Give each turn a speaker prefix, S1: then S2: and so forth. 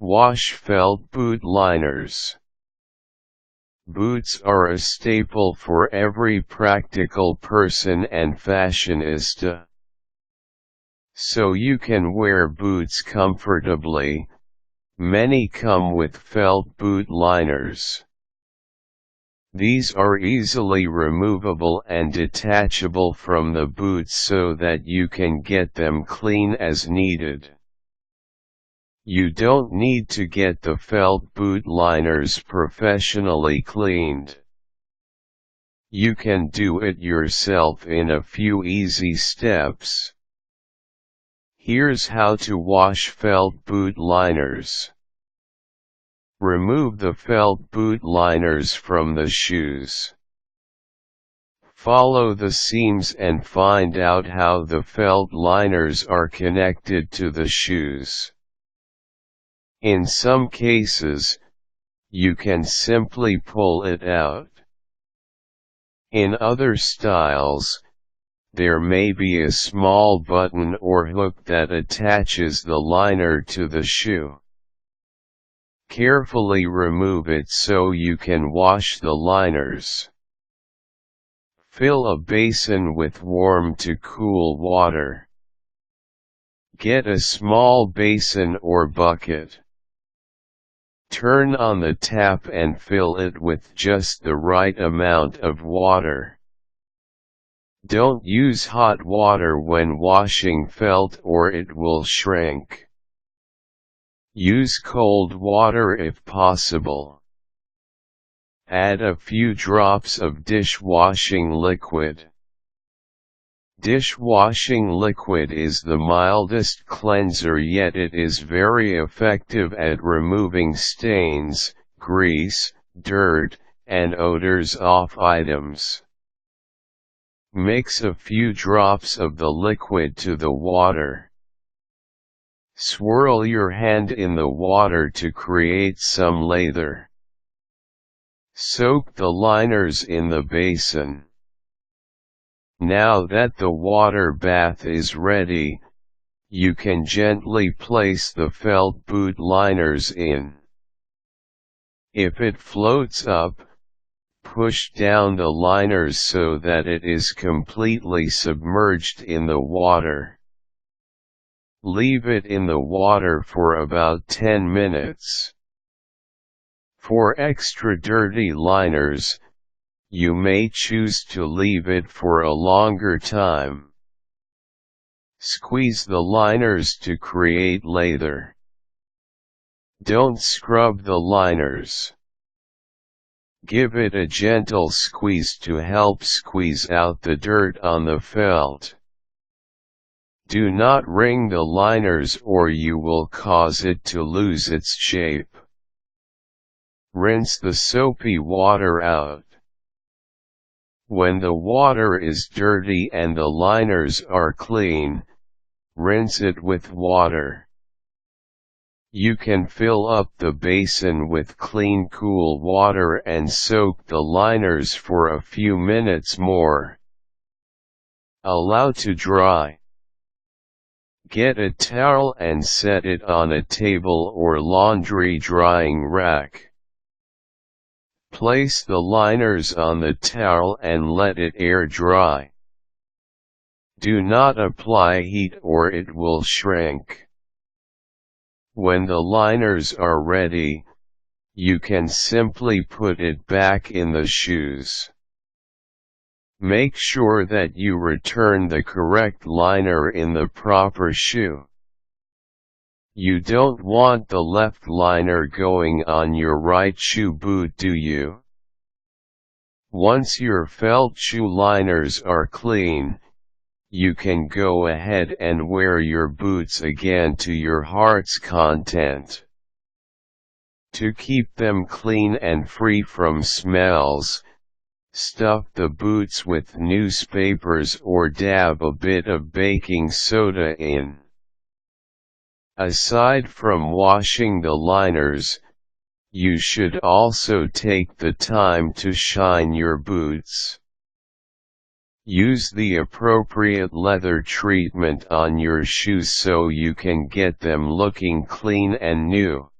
S1: Wash felt boot liners. Boots are a staple for every practical person and fashionista. So you can wear boots comfortably. Many come with felt boot liners. These are easily removable and detachable from the boots so that you can get them clean as needed. You don't need to get the felt boot liners professionally cleaned. You can do it yourself in a few easy steps. Here's how to wash felt boot liners. Remove the felt boot liners from the shoes. Follow the seams and find out how the felt liners are connected to the shoes. In some cases, you can simply pull it out. In other styles, there may be a small button or hook that attaches the liner to the shoe. Carefully remove it so you can wash the liners. Fill a basin with warm to cool water. Get a small basin or bucket. Turn on the tap and fill it with just the right amount of water. Don't use hot water when washing felt or it will shrink. Use cold water if possible. Add a few drops of dishwashing liquid. Dishwashing liquid is the mildest cleanser, yet it is very effective at removing stains, grease, dirt, and odors off items. Mix a few drops of the liquid to the water. Swirl your hand in the water to create some lather. Soak the liners in the basin. Now that the water bath is ready, you can gently place the felt boot liners in. If it floats up, push down the liners so that it is completely submerged in the water. Leave it in the water for about 10 minutes. For extra dirty liners, you may choose to leave it for a longer time. Squeeze the liners to create lather. Don't scrub the liners. Give it a gentle squeeze to help squeeze out the dirt on the felt. Do not wring the liners or you will cause it to lose its shape. Rinse the soapy water out. When the water is dirty and the liners are clean, rinse it with water. You can fill up the basin with clean cool water and soak the liners for a few minutes more. Allow to dry. Get a towel and set it on a table or laundry drying rack. Place the liners on the towel and let it air dry. Do not apply heat or it will shrink. When the liners are ready, you can simply put it back in the shoes. Make sure that you return the correct liner in the proper shoe. You don't want the left liner going on your right shoe boot, do you? Once your felt shoe liners are clean, you can go ahead and wear your boots again to your heart's content. To keep them clean and free from smells, stuff the boots with newspapers or dab a bit of baking soda in. Aside from washing the liners, you should also take the time to shine your boots. Use the appropriate leather treatment on your shoes so you can get them looking clean and new.